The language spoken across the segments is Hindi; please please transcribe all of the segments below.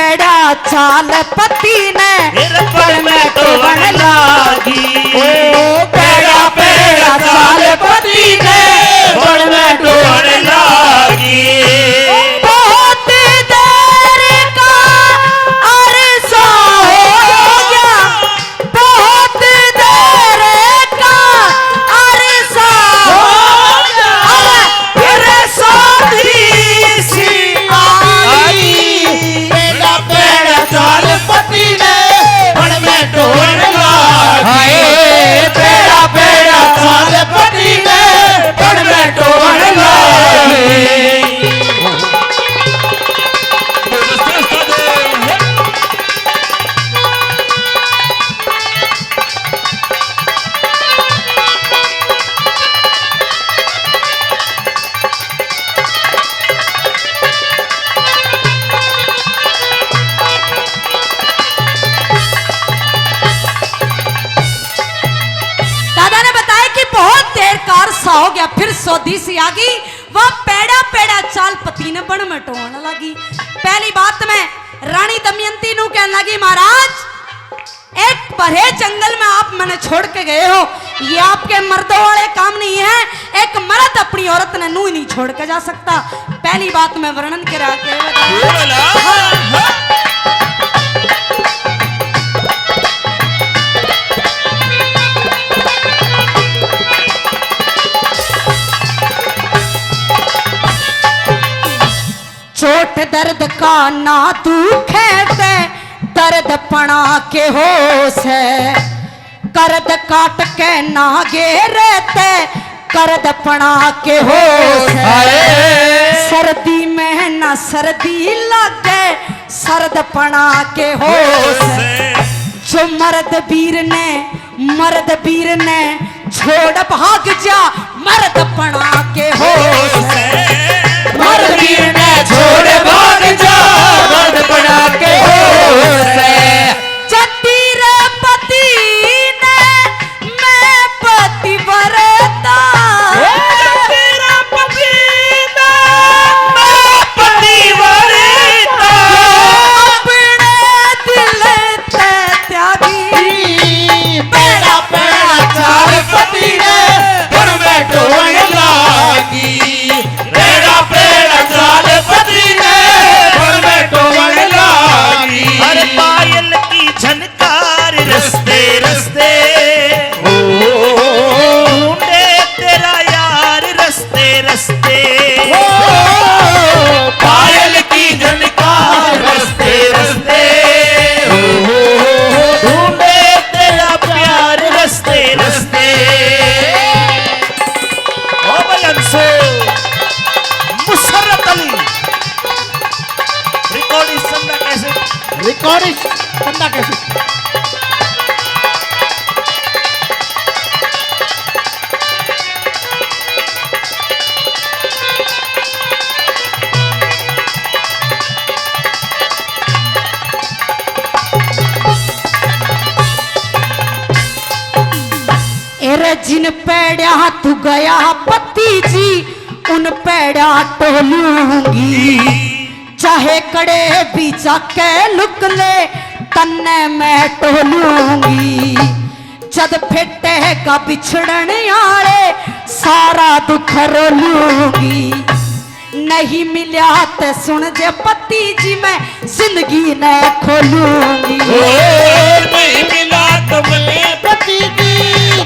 पैड़ा चाल पति ने पड़ में टोवन लागी। पैड़ा पैड़ा चाल पति ने पड़ में टोवन लागी। बहुत देर का अरसा हो गया, बहुत देर का अरसा हो गया, फिर साथी सी आई। पैड़ा पैड़ा चाल पति ने पड़ में टोवन लागी। पैड़ा पैड़ा चाल पति ने पड़ में टोवन लागी। हो गया, फिर सौदी सी आ गई। वह पैड़ा पैड़ा चाल पति ने बन में टोवन लगी। पहली बात में रानी दमयंती नु कहने लगी, महाराज एक भरे जंगल में आप मैंने छोड़ के गए हो, ये आपके मर्दों वाले काम नहीं है। एक मर्द अपनी औरत ने नू ही नहीं छोड़ के जा सकता। पहली बात में वर्णन करा के चोट दर्द का ना दुख है, दर्द पना के होश है। करद काट के ना गेरते, करद पना के होश है। सर्दी में ना सर्दी लगे, सर्द पना के होश है। जो मर्द वीर ने छोड़ भाग जा, मर्द पना के होश है। मर्द वीर ने छोड़ भाग जा, मर्द पना के होश है। जतीर पति ने मैं पति वरता, जतीर पति ने मैं पति वरता। अपने दिल ते त्यागी, पैड़ा पैड़ा चाल पति ने पड़ में टोवन लागी। हर पायल की झनकार रस्ते रस्ते ढूंढे तेरा यार रस्ते रस्ते। पायल की झनकार रस्ते रस्ते ढूंढे तेरा प्यार रस्ते रस्ते। ओ बलन से मुशर्रफ अली रिकॉर्डिंग संदा कैसे एरे जिन पैड़ा तू गया पति जी, उन पैड़ा टोलूंगी। चाहे कड़े भी जाके लुक ले, तन्ने मैं टोलूंगी। जद फिटे का बिछड़न आले, सारा दुख रोलूंगी। नहीं मिला ते सुन जे पति जी, मैं जिंदगी न खोलूंगी। नहीं मिला तो मैं पति जी,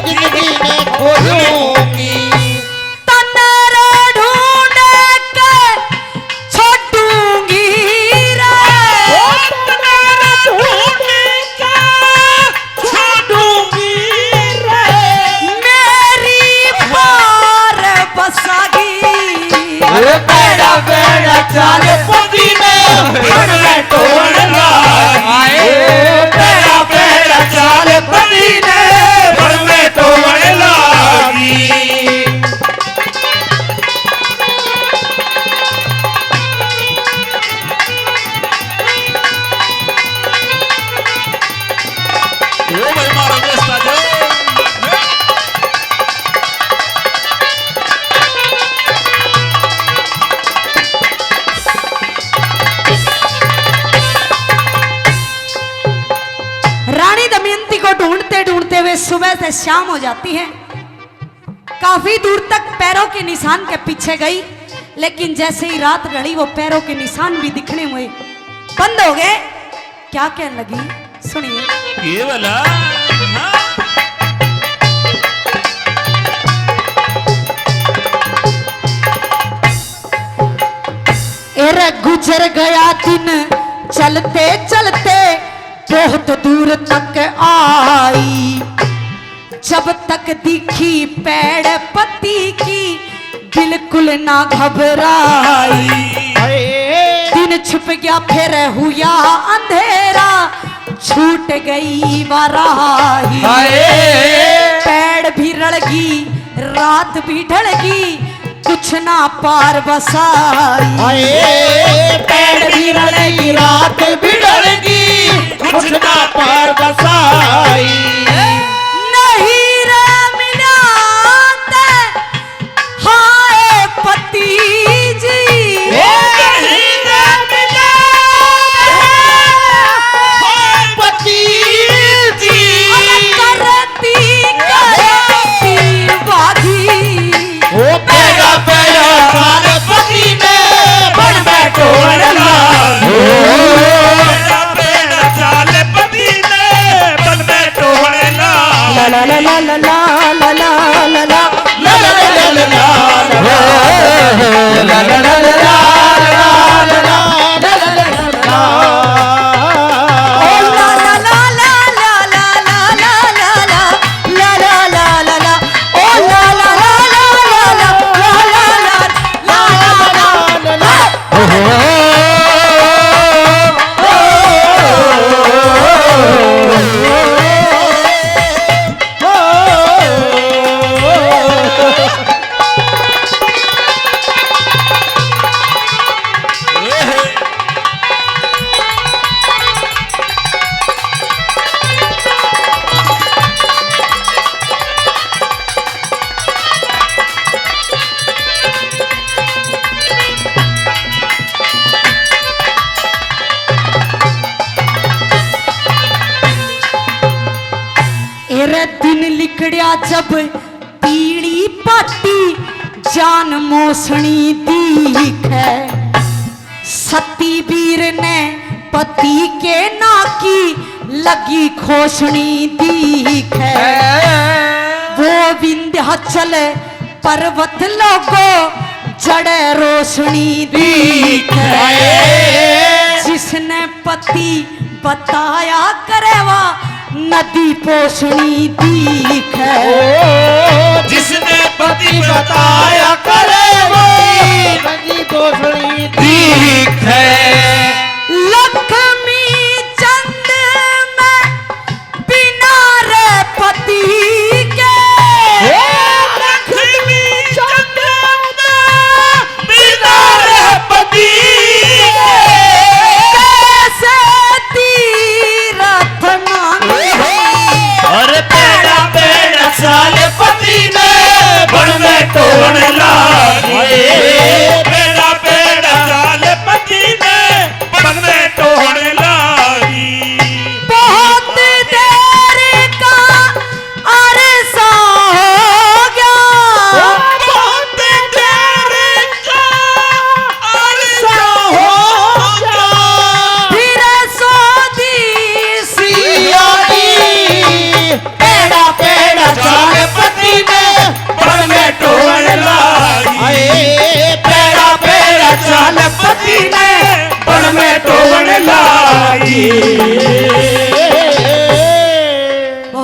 जिंदगी न खोलूंगी। पैड़ा पैड़ा चाल पति में पड़ में टोवन लागी। पैड़ा पैड़ा चाल पति में पड़ में टोवन लागी। ढूंढते ढूंढते वे सुबह से शाम हो जाती है। काफी दूर तक पैरों के निशान के पीछे गई, लेकिन जैसे ही रात ढली वो पैरों के निशान भी दिखने हुए बंद हो गए। क्या कहने लगी सुनिए। ये वाला हाँ। एरे गुजर गया दिन चलते चलते बहुत दूर तक आई, जब तक दिखी पेड़ पत्ती की बिल्कुल ना घबराई। दिन छुप गया फिर हुआ अंधेरा, छूट गई वाराही। पेड़ भी रड़गी रात भी ढलगी, कुछ ना पार बसाई। पेड़ भी रड़गी रात भी ढलगी, कुछ ना पार बसाई। नहीं रे मिलाते हाय पति जी, नहीं रे मिलाते हाय पति जी। करती बाधी ओ पेड़ा पेड़ा सारे पति ने बन बैठो पेड़ा चाल पति ने बन बैठो ला ला ला ला ला ला ला ला ला दिन लिखड़िया जब पीड़ी पाटी जान मोसणी दीखे, सती वीर ने पति के नाकी लगी खोसणी दीखे। वो विंध्याचल पर्वत लोगो जड़े रोशनी दीखे, जिसने पति बताया करेवा नदी पोषणी दीखे। जिसने पति बताया करे वो नदी पोषणी दीख है। लख